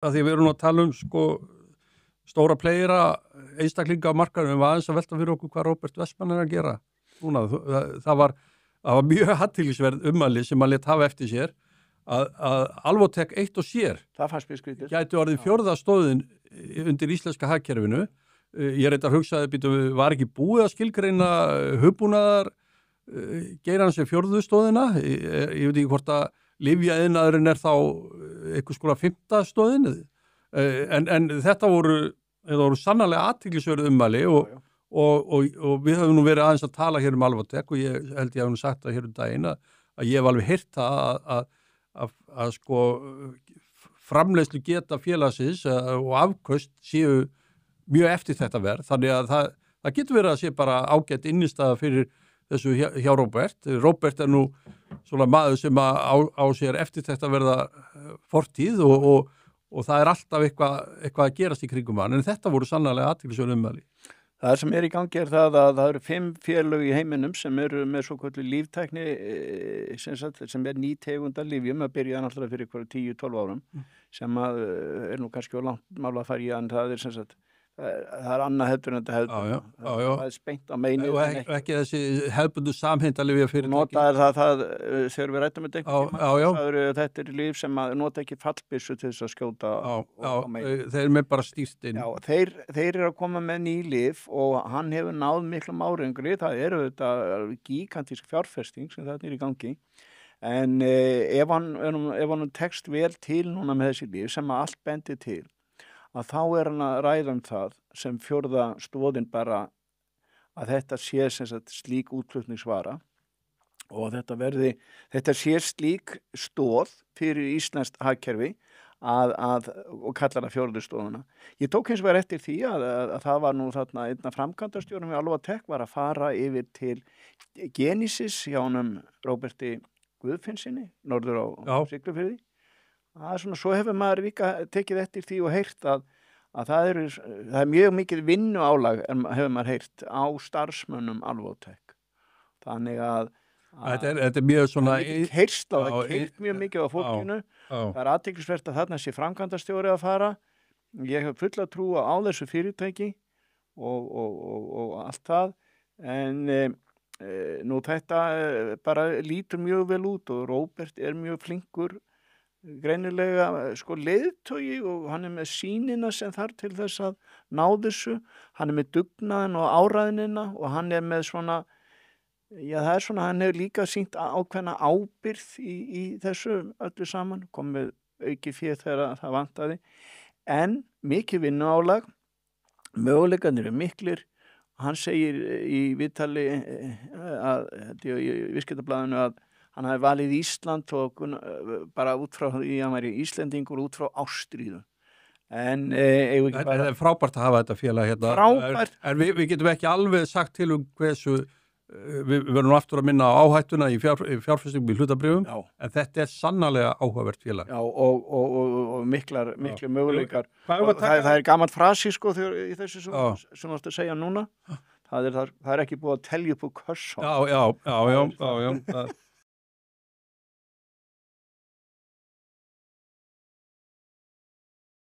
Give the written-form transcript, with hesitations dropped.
að því við erum nú að tala sko stóra playera einstaklinga á markaðnum, við aðeins að velta fyrir okkur hvað Róbert Westman að gera. Núna, það var mjög athyglisverð ummæli sem að lét hafa eftir sér að Alvotech eitt og sér gæti orðið fjórða stóðin undir íslenska hagkerfinu. Ég reyndar hugsaði, var ekki búið að skilgreina hugbúnaðar geiran sem fjórðu stóðina? Ég veit ekki hvort að lyfjaiðnaðurinn þá eitthvað skóla 5. stóðin. En þetta voru sannarlega athyglisverð ummæli og við höfum nú verið aðeins að tala hér Alvotech og ég held ég hef nú sagt það hér daginn að ég hef alveg heyrt það að sko framleiðslu geta félagsins og afköst séu mjög eftir þetta verð, þannig að það getur verið að sé bara ágætt innistæða fyrir þessu hjá Róbert. Róbert nú svona maður sem á sér eftir þetta verða fortíð og það alltaf eitthvað að gerast í kringum hann, en þetta voru sannarlega athyglisverð ummæli. Það sem í gangi það að það eru 5 félög í heiminum sem eru með svokölluð líftækni sem ný tegund af lyfjum að byrja náttúrulega fyrir 10-12 árum sem nú kannski langt mála að fara í, en það það annað hefður en þetta hefður. Það spennt á meini. Og ekki þessi hefbundu samheitalyfja fyrirtæki. Notaðir það þegar við rættum þetta þetta lyf sem nota ekki fallbyssu til þess að skjóta á meini. Þeir með bara stýrt inn. Já, þeir eru að koma með ný lyf og hann hefur náð miklum árangri. Það þetta gigantísk fjárfesting sem þetta í gangi. En ef hann tekst vel til núna með þessi lyf sem allt bendi til, að þá hann að ræða það sem fjórða stóðin bara að þetta sé slík útflutningsvara og þetta sé slík stóð fyrir íslenskt hagkerfi og kallar það fjórðu stóðuna. Ég tók hins vegar eftir því að það var nú þarna einn af framkvæmdastjórum við Alvotech var að fara yfir til Genesis hjá honum Róberti Guðfinnsinni, norður á Siglufirði. Svo hefur maður líka tekið eftir því og heyrt að það er mjög mikið vinnuálag hefur maður heyrt á starfsmönnum Alvotech. Þannig að þetta mjög svona heyrst mjög mikið á fólkinu. Það athyglisvert að þarna sé framkvæmdastjóri að fara. Ég hef fulla trú á þessu fyrirtæki og allt það, en nú þetta bara lítur mjög vel út og Róbert mjög flinkur greinilega leiðtogi og hann með sýnina sem þarf til þess að ná þessu. Hann með dugnaðinn og áræðnina og hann með svona, hann hefur líka sýnt ákveðna ábyrgð í þessu öllu saman, komið auki fé þegar það vantaði, en mikið vinnuálag, möguleikarnir miklir. Hann segir í viðtali í Viðskiptablaðinu að hann hafi valið Ísland og bara út frá því að hann væri Íslendingur út frá ástríðu. En þetta frábært að hafa þetta félag hérna. Frábært. En við getum ekki alveg sagt til hversu við verðum aftur að minna á áhættuna í fjárfestingum í hlutabréfum, en þetta sannarlega áhugavert félag. Já, og miklu möguleikar. Það gamalt frasi í þessu sem varst að segja núna. Það ekki búið að telja upp úr kössum. Já.